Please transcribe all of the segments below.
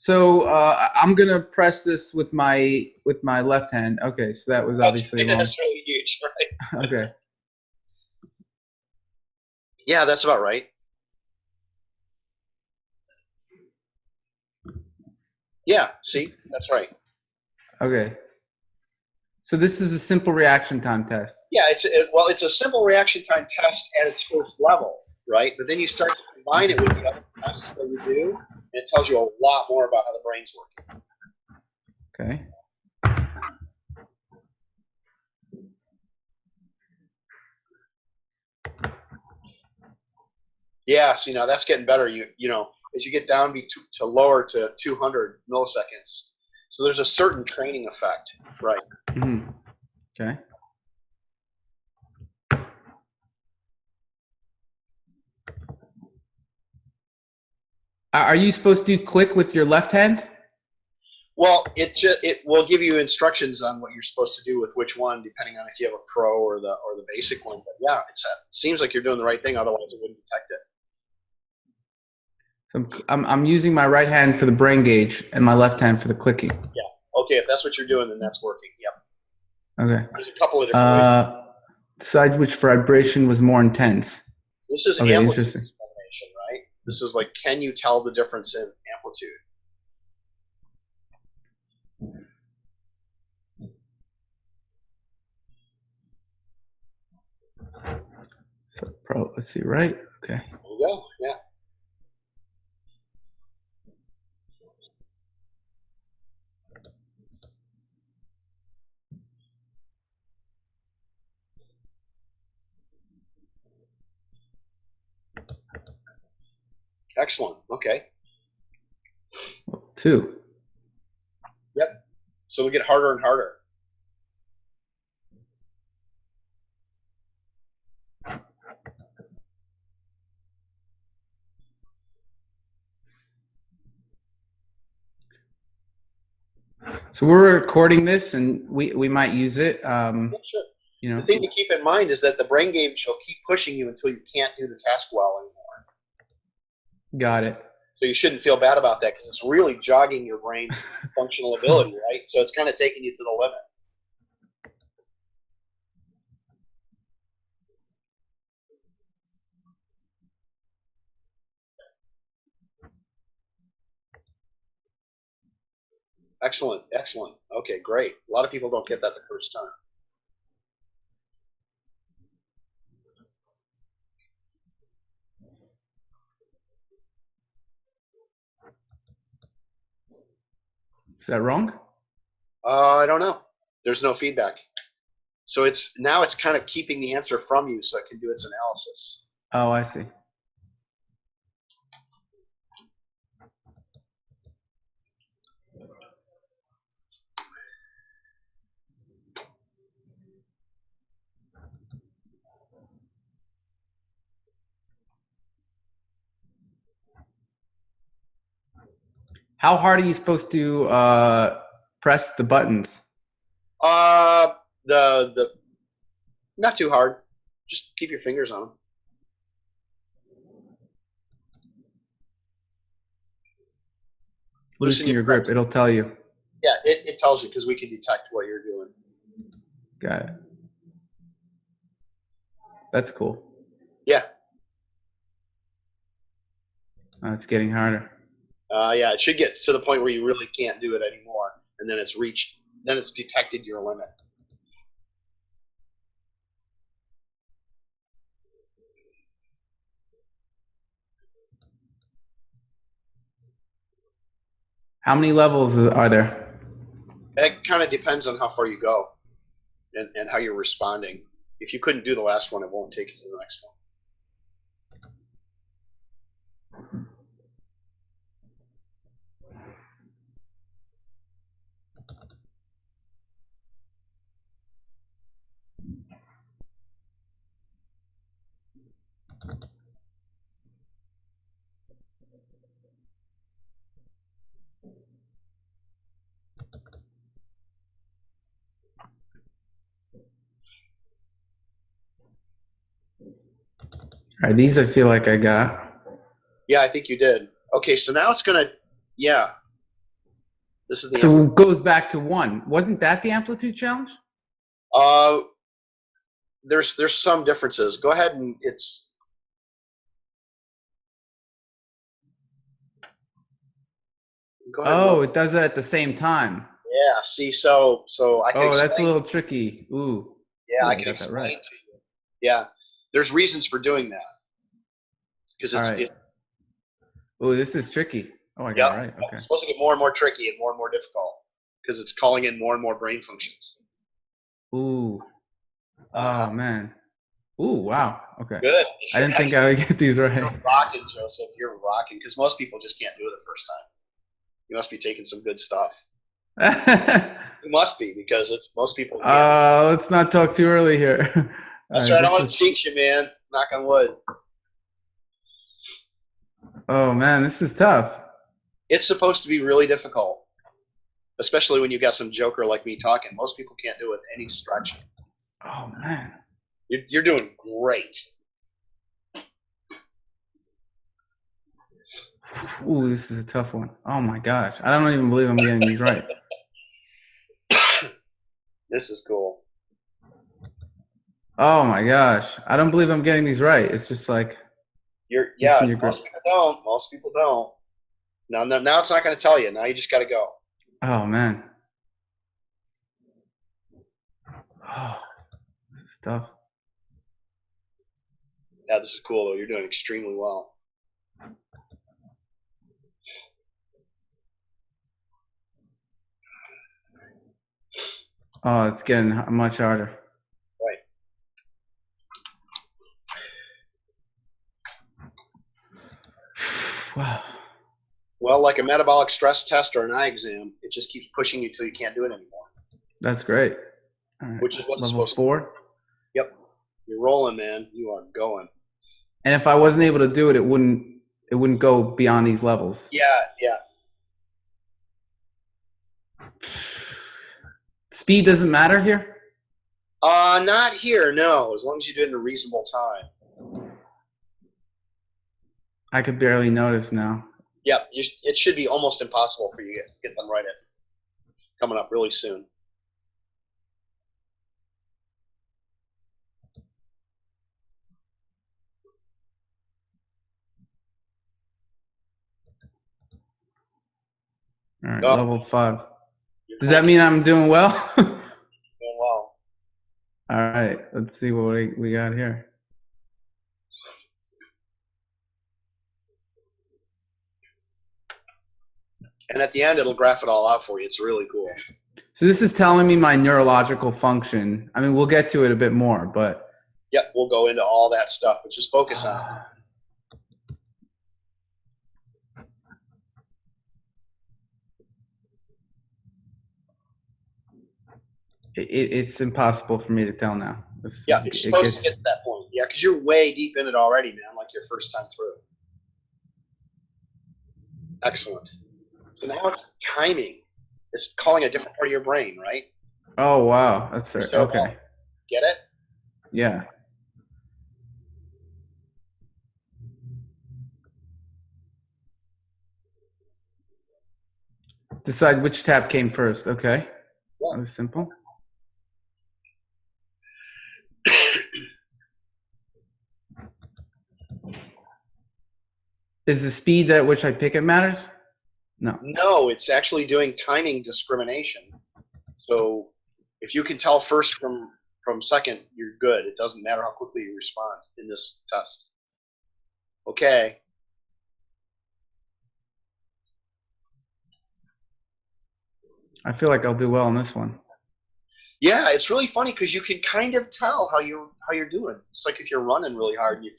So I'm gonna press this with my left hand. Okay, so that was obviously Okay, wrong. that's really huge, right? Okay. Yeah, that's about right. Yeah, see, that's right. Okay. So this is a simple reaction time test. Yeah, it's a simple reaction time test at its first level, right? But then you start to combine it with the other tests that you do, and it tells you a lot more about how the brain's working. Okay. Yeah, see, now that's getting better. You know, as you get down to lower to 200 milliseconds, so there's a certain training effect, right? Mm-hmm. Okay. Are you supposed to click with your left hand? Well, it will give you instructions on what you're supposed to do with which one, depending on if you have a pro or the basic one. But yeah, it seems like you're doing the right thing. Otherwise, it wouldn't detect it. So I'm using my right hand for the brain gauge and my left hand for the clicking. Yeah. Okay, if that's what you're doing, then that's working. Yep. Okay. There's a couple of different ways. Decide which vibration was more intense. This is Okay, amplitude interesting. discrimination, right? This is like, can you tell the difference in amplitude? So let's see, right? Okay. There you go. Yeah. Excellent. Okay. 2. Yep. So we get harder and harder. So we're recording this, and we might use it. Sure. You know. The thing to keep in mind is that the BrainGauge will keep pushing you until you can't do the task well anymore. Got it. So you shouldn't feel bad about that because it's really jogging your brain's functional ability, right? So it's kind of taking you to the limit. Excellent, excellent. Okay, great. A lot of people don't get that the first time. Is that wrong? I don't know. There's no feedback. So it's kind of keeping the answer from you so it can do its analysis. Oh, I see. How hard are you supposed to press the buttons? The not too hard. Just keep your fingers on them. Loosen your grip. It'll tell you. Yeah, it tells you because we can detect what you're doing. Got it. That's cool. Yeah. Oh, it's getting harder. Yeah, it should get to the point where you really can't do it anymore, and then it's detected your limit. How many levels are there? It kind of depends on how far you go and how you're responding. If you couldn't do the last one, it won't take you to the next one. All right, these I feel like I got. Yeah, I think you did. Okay, so now it's gonna, yeah. This is the So answer. it goes back to 1. Wasn't that the amplitude challenge? There's some differences. Go ahead and go ahead and Oh, look. it does it at the same time. Yeah. See, so I can Oh, that's a explain. little tricky. Ooh. Yeah, Ooh, I I can got that explain right. to you. Yeah, there's reasons for doing that because All it's right. Ooh, this is tricky. Oh, I got yep. it right. Okay. It's supposed to get more and more tricky and more difficult because it's calling in more and more brain functions. Ooh. Uh-huh. Oh, man. Ooh, wow. Okay. Good. I didn't think I would get these You're right. rocking, Joseph. You're rocking because most people just can't do it the first time. You must be taking some good stuff. You must be because it's most people can't. Let's not talk too early here. All That's right, right. I don't this want to is. cheat you, man. Knock on wood. Oh man, this is tough. It's supposed to be really difficult, especially when you got some joker like me talking. Most people can't do it with any distraction. Oh man. You're doing great. Ooh, this is a tough one. Oh my gosh, I don't even believe I'm getting these right. This is cool. Oh my gosh, I don't believe I'm getting these right. It's just like Yeah. your grip. Most people don't. Most people don't. Now it's not going to tell you. Now you just got to go. Oh man. Oh, this is tough. Yeah, this is cool though. You're doing extremely well. Oh, it's getting much harder. Right. Wow. Well, like a metabolic stress test or an eye exam, it just keeps pushing you till you can't do it anymore. That's great. All right. Which is what it's Level supposed 4. to be. Yep. You're rolling, man. You are going. And if I wasn't able to do it, it wouldn't go beyond these levels. Yeah. Speed doesn't matter here? Not here, no. As long as you do it in a reasonable time. I could barely notice now. Yep. It should be almost impossible for you to get them right at coming up really soon. All right, Oh, level 5. you're Does that mean I'm doing well? doing well. All right, let's see what we got here. And at the end, it'll graph it all out for you. It's really cool. So this is telling me my neurological function. I mean, we'll get to it a bit more, but. Yep, we'll go into all that stuff, but just focus on it. It's impossible for me to tell now. Yeah, you're supposed to get to that point. Yeah, because you're way deep in it already, man, like your first time through. Excellent. So now it's timing. It's calling a different part of your brain, right? Oh, wow. That's right. So, Okay. Get it? Yeah. Decide which tab came first. Okay. Yeah. That was simple. Is the speed at which I pick it matters? No. No, it's actually doing timing discrimination. So if you can tell first from second, you're good. It doesn't matter how quickly you respond in this test. Okay. I feel like I'll do well on this one. Yeah, it's really funny because you can kind of tell how you're doing. It's like if you're running really hard and you're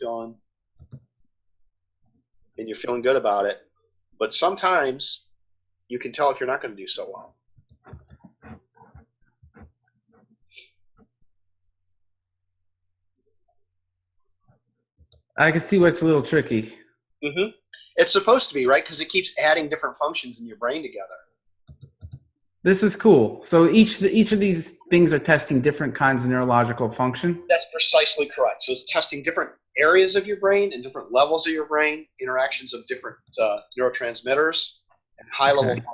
feeling good about it. But sometimes you can tell if you're not going to do so well. I can see why it's a little tricky. Mm-hmm. It's supposed to be, right? Because it keeps adding different functions in your brain together. This is cool. So each of these things are testing different kinds of neurological function? That's precisely correct. So it's testing different areas of your brain and different levels of your brain, interactions of different neurotransmitters, and high-level functions.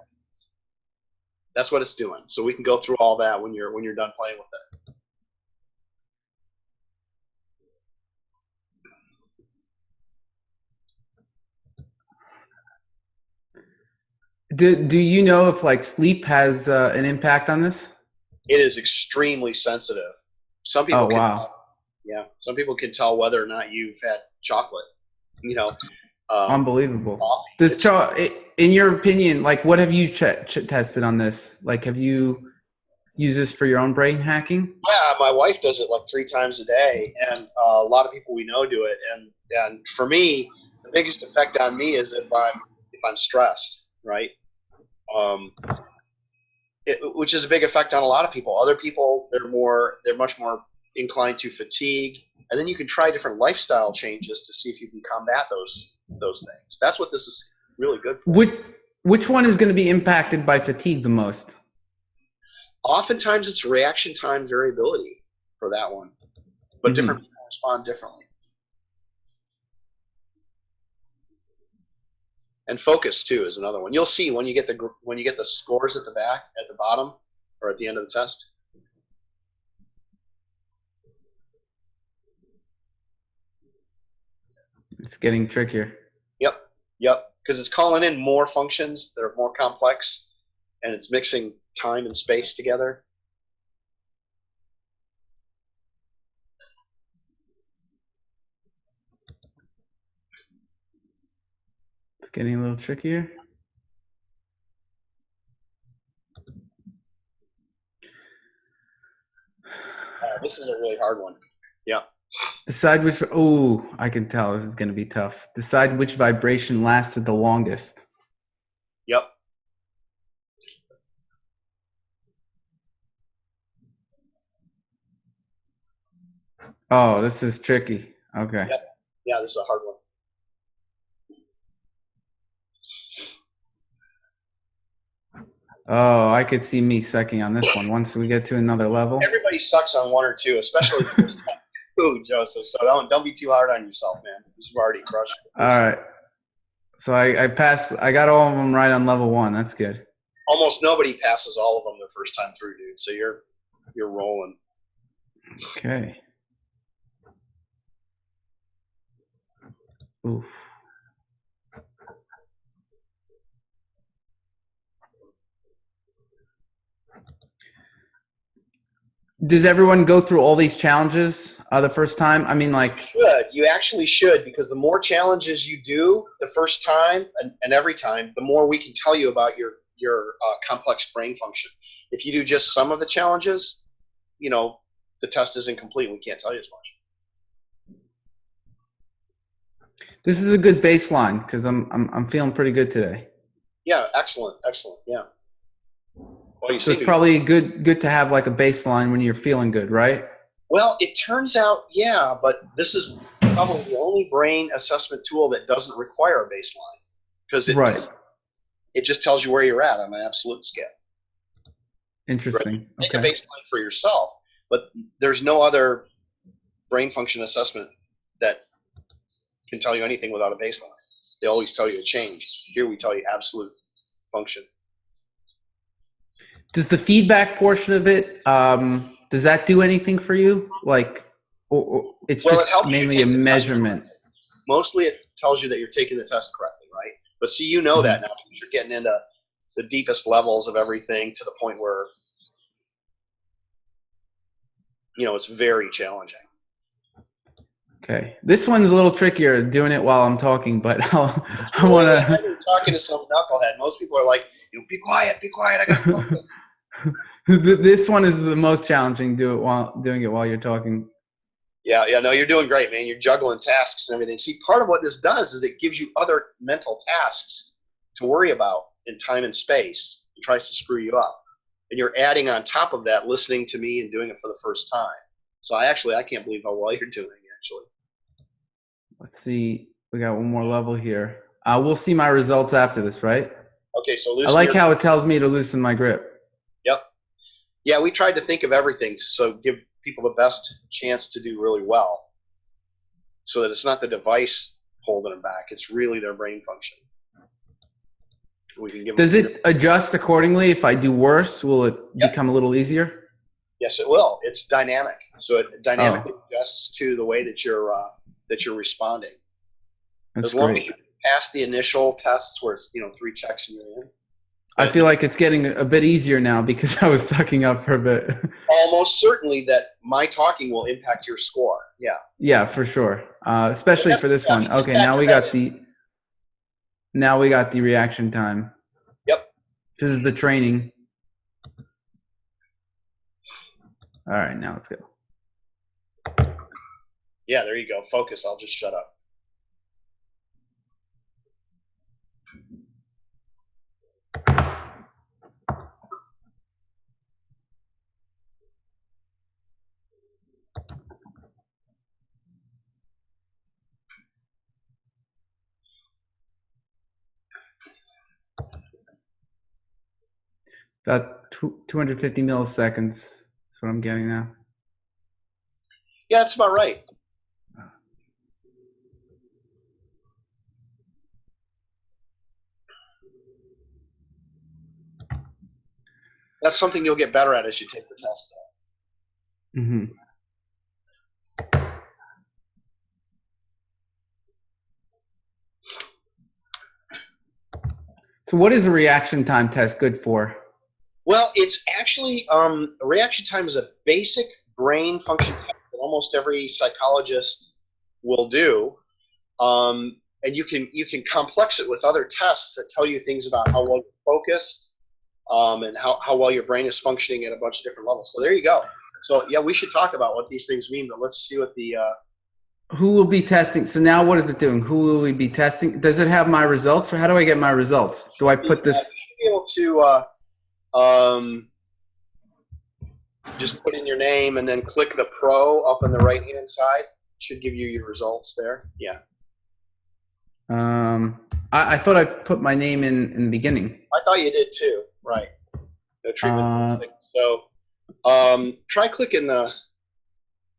That's what it's doing. So we can go through all that when you're done playing with it. Do you know if like sleep has an impact on this? It is extremely sensitive. Some Oh people can, wow, yeah, some people can tell whether or not you've had chocolate. You know, unbelievable. coffee. Does in your opinion, like what have you tested on this? Like, have you used this for your own brain hacking? Yeah, my wife does it like 3 times a day, and a lot of people we know do it. And for me, the biggest effect on me is if I'm stressed, right? Um, which is a big effect on a lot of people. Other people, they're much more inclined to fatigue, and then you can try different lifestyle changes to see if you can combat those things. That's what this is really good for. Which one is going to be impacted by fatigue the most? Oftentimes, it's reaction time variability for that one, but different people respond differently. And focus too is another one. You'll see when you get the scores at the bottom, or at the end of the test. It's getting trickier. Yep. Because it's calling in more functions that are more complex, and it's mixing time and space together. It's getting a little trickier. This is a really hard one. Yeah. Decide which. Oh, I can tell this is going to be tough. Decide which vibration lasted the longest. Yep. Oh, this is tricky. Okay. Yep. Yeah, this is a hard one. Oh, I could see me sucking on this one once we get to another level. Everybody sucks on one or two, especially food, Joseph. So don't be too hard on yourself, man. You've already crushed it. All right. So I passed. I got all of them right on level 1. That's good. Almost nobody passes all of them their first time through, dude. So you're rolling. Okay. Oof. Does everyone go through all these challenges the first time? I mean, like. You actually should, because the more challenges you do the first time and every time, the more we can tell you about your complex brain function. If you do just some of the challenges, the test isn't complete. We can't tell you as much. This is a good baseline because I'm feeling pretty good today. Yeah, excellent, yeah. Well, so it's probably good to have like a baseline when you're feeling good, right? Well, it turns out, yeah, but this is probably the only brain assessment tool that doesn't require a baseline, because it just tells you where you're at on an absolute scale. Interesting. Right? Make a baseline for yourself, but there's no other brain function assessment that can tell you anything without a baseline. They always tell you a change. Here we tell you absolute function. Does the feedback portion of it, does that do anything for you? Like, or it's just it mainly a measurement. Mostly it tells you that you're taking the test correctly, right? But see, that now because you're getting into the deepest levels of everything to the point where, it's very challenging. Okay. This one's a little trickier doing it while I'm talking, but I want to. I'm talking to some knucklehead. Most people are like, be quiet, I got to focus. This one is the most challenging. Doing it while you're talking. Yeah, no, you're doing great, man. You're juggling tasks and everything. See, part of what this does is it gives you other mental tasks to worry about in time and space. It tries to screw you up. And you're adding on top of that, listening to me and doing it for the first time. So I can't believe how well you're doing, actually. Let's see. We got one more level here. We'll see my results after this, right? Okay, so I like how it tells me to loosen my grip. Yep. Yeah, we tried to think of everything so give people the best chance to do really well, so that it's not the device holding them back. It's really their brain function. We can give Does them it adjust accordingly? If I do worse, will it Yep. become a little easier? Yes, it will. It's dynamic, so it dynamically adjusts to the way that you're responding. That's As long great. as you pass the initial tests, where it's 3 checks and you're in. I feel like it's getting a bit easier now because I was sucking up for a bit. Almost certainly that my talking will impact your score. Yeah. Yeah, for sure. Especially for this one. Okay, now we got the reaction time. Yep. This is the training. All right, now let's go. Yeah, there you go. Focus. I'll just shut up. About 250 milliseconds. That's what I'm getting now. Yeah, that's about right. That's something you'll get better at as you take the test. Mm-hmm. So what is a reaction time test good for? Well, it's actually a reaction time is a basic brain function test that almost every psychologist will do, and you can complex it with other tests that tell you things about how well you're focused, and how well your brain is functioning at a bunch of different levels. So there you go. So yeah, we should talk about what these things mean, but let's see what the who will be testing? So now what is it doing? Who will we be testing? Does it have my results, or how do I get my results? Do I put this? You should be able to just put in your name and then click the pro up on the right hand side. Should give you your results there. Yeah. I thought I put my name in the beginning. I thought you did too. Right. No treatment. So try clicking the.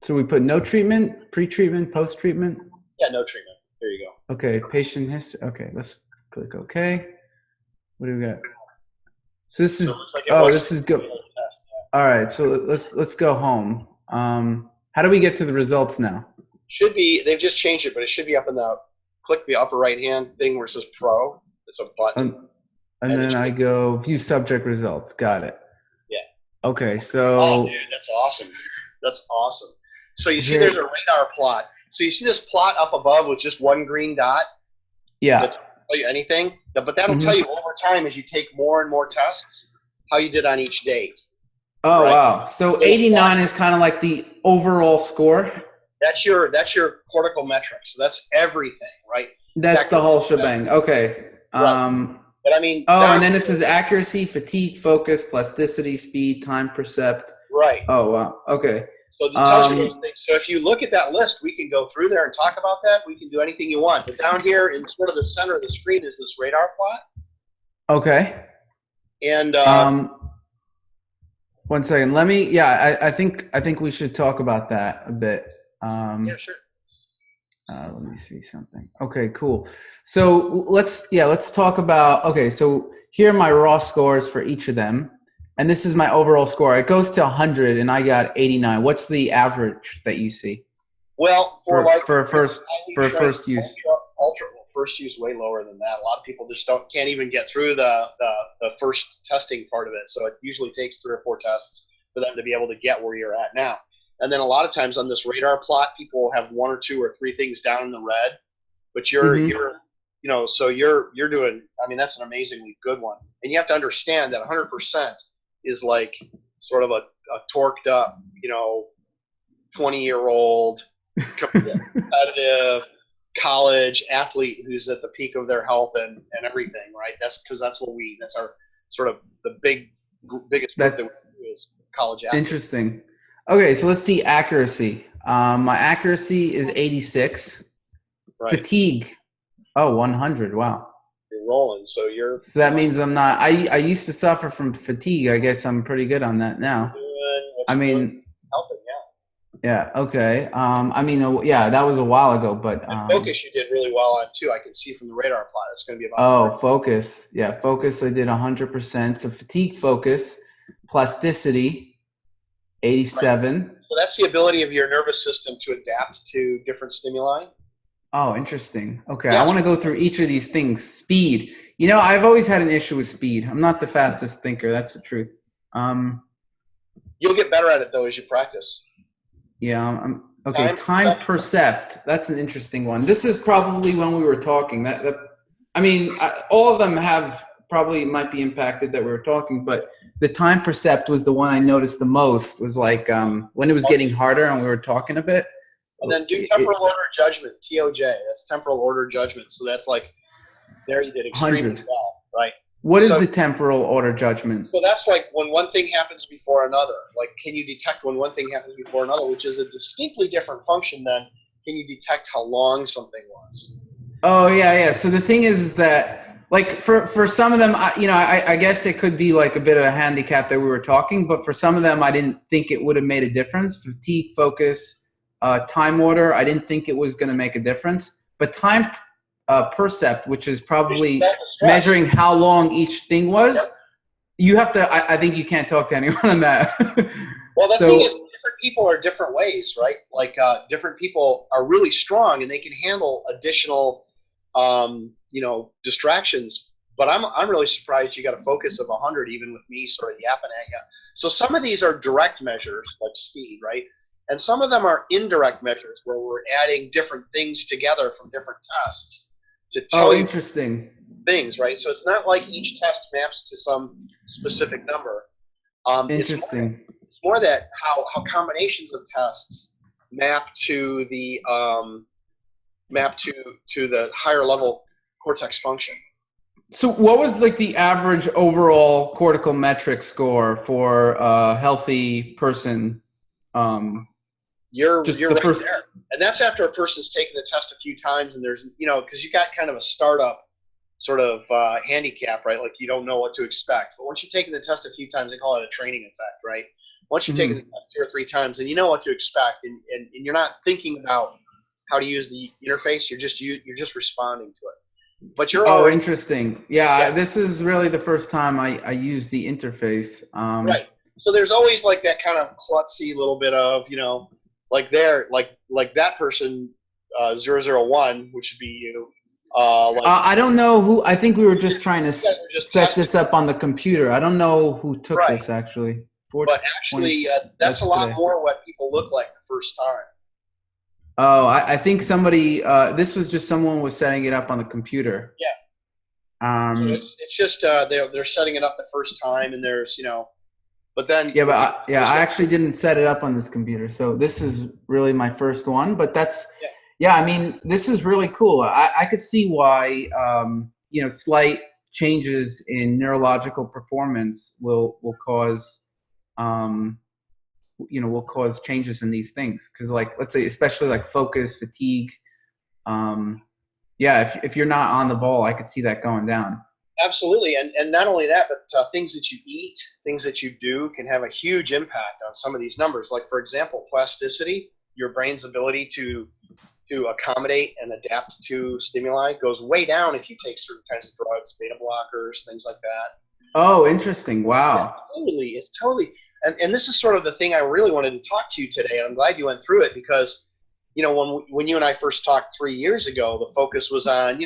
So we put no treatment, pre-treatment, post-treatment? Yeah, no treatment. There you go. Okay, patient history. Okay, let's click OK. What do we got? So this is this is good. All right, so let's go home. How do we get to the results now? Should be, they've just changed it, but it should be up in the, click the upper right hand thing where it says pro. It's a button. And then I go view subject results. Got it. Yeah. Okay, so. Oh, dude, that's awesome. That's awesome. So you see there's a radar plot. So you see this plot up above with just one green dot? Yeah. Does that tell you anything? But that'll tell you over time as you take more and more tests how you did on each date. Oh, right? Wow. So 89 is kind of like the overall score? That's your cortical metric. So that's everything, right? That's the whole shebang. Okay. Right. But I mean. Oh, and then it says accuracy, fatigue, focus, plasticity, speed, time, percept. Right. Oh, wow. Okay. So it tells you those things. So if you look at that list, we can go through there and talk about that. We can do anything you want. But down here in sort of the center of the screen is this radar plot. Okay. And 1 second. Let me. Yeah, I think we should talk about that a bit. Yeah, sure. Let me see something. Okay, cool. So let's talk about. Okay, so here are my raw scores for each of them. And this is my overall score. It goes to 100, and I got 89. What's the average that you see? Well, for first use, ultra first use way lower than that. A lot of people just can't even get through the first testing part of it. So it usually takes 3 or 4 tests for them to be able to get where you're at now. And then a lot of times on this radar plot, people will have 1 or 2 or 3 things down in the red. But you're so you're doing. I mean, that's an amazingly good one. And you have to understand that 100%. Is like sort of a torqued up, 20-year-old competitive college athlete who's at the peak of their health and everything, right? That's because that's our sort of the biggest group that we do is college athletes. Interesting. Okay, so let's see accuracy. My accuracy is 86. Right. Fatigue, 100. Wow. Rolling, so that means I'm not. I used to suffer from fatigue. I guess I'm pretty good on that now. I mean, helping, yeah. Yeah. Okay. I mean, yeah, that was a while ago, but And focus you did really well on too. I can see from the radar plot. It's going to be about oh, 100. focus. Yeah, focus. I did 100%. So fatigue, focus, plasticity, Right. 87. So that's the ability of your nervous system to adapt to different stimuli. Oh, interesting. Okay, I Yes. want to go through each of these things. Speed. You know, I've always had an issue with speed. I'm not the fastest thinker. That's the truth. Um, You'll get better at it though as you practice. yeah. Okay. Time Time perception. percept. That's an interesting one. This is probably when we were talking. I mean, all of them have probably might be impacted that we were talking, but the time percept was the one I noticed the most. Was like when it was getting harder and we were talking a bit. And then do temporal order judgment, TOJ. That's temporal order judgment. So that's like there you did extremely 100. well, right? What is So, the temporal order judgment? so that's like when one thing happens before another. Like, can you detect when one thing happens before another, which is a distinctly different function than can you detect how long something was? Oh yeah, yeah. So the thing is that like for some of them, I guess it could be like a bit of a handicap that we were talking, but for some of them, I didn't think it would have made a difference. Fatigue, focus, time order, I didn't think it was going to make a difference. But time percept, which is probably measuring how long each thing was, Yep. you have to. I think you can't talk to anyone on that. Well, the thing So is, different people are different ways, right? Like different people are really strong and they can handle additional, distractions. But I'm really surprised you got a focus of 100, even with me sort of yapping at you. So some of these are direct measures, like speed, right? And some of them are indirect measures where we're adding different things together from different tests to tell oh, you interesting. things, right? So it's not like each test maps to some specific number. Interesting. It's more that how combinations of tests map to the higher level cortex function. So what was like the average overall cortical metric score for a healthy person? You're Just the right first. there, and that's after a person's taken the test a few times, and there's because you got kind of a startup sort of handicap, right? Like you don't know what to expect, but once you've taken the test a few times, they call it a training effect, right? Once you've taken the test 2 or 3 times, and you know what to expect, and you're not thinking about how to use the interface, you're just responding to it. But you're Oh, already interesting. Yeah, yeah, this is really the first time I used the interface. right. So there's always like that kind of klutzy little bit of like there, like that person 001, which would be you. I don't know who. I think we were just trying to You guys were just set testing, this up on the computer. I don't know who took right? this actually. But 420. actually, that's a That's lot today. more what people look like the first time. Oh, I think somebody. This was just someone was setting it up on the computer. Yeah. So Um, it's just they're setting it up the first time, and there's but then Yeah, if you I actually didn't set it up on this computer, so this is really my first one. But that's, yeah, yeah, I mean, this is really cool. I could see why, slight changes in neurological performance will cause, will cause changes in these things. Because, like, let's say, especially like focus, fatigue. Um, yeah, if you're not on the ball, I could see that going down. absolutely, and not only that, but things that you eat, things that you do can have a huge impact on some of these numbers. Like for example, plasticity, your brain's ability to accommodate and adapt to stimuli goes way down if you take certain kinds of drugs, beta blockers, things like that. Oh, interesting. Wow. It's totally, and this is sort of the thing I really wanted to talk to you today, and I'm glad you went through it because, when you and I first talked 3 years ago, the focus was on, we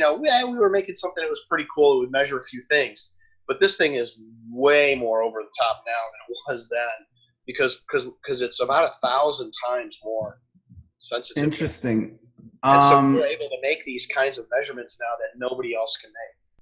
were making something that was pretty cool. It would measure a few things, but this thing is way more over the top now than it was then because it's about 1,000 times more sensitive. Interesting. And so we're able to make these kinds of measurements now that nobody else can make.